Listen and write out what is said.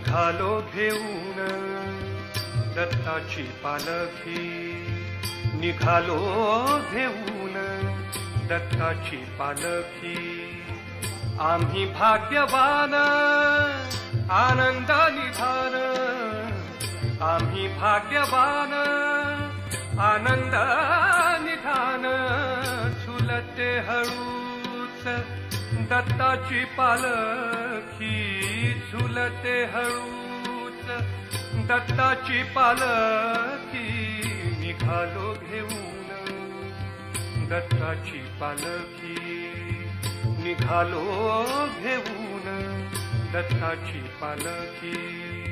निघालो घेऊन दत्ताची पालखी, निघालो घेऊन दत्ताची पालखी. आम्ही भाग्यवान आनंद निधान, आम्ही भाग्यवान आनंद निधान. झुलते हळूच दत्ताची पालखी, झुलते हळूच दत्ताची पालखी. निघालो घेऊन दत्ताची पालखी, निघालो घेऊन दत्ताची पालखी.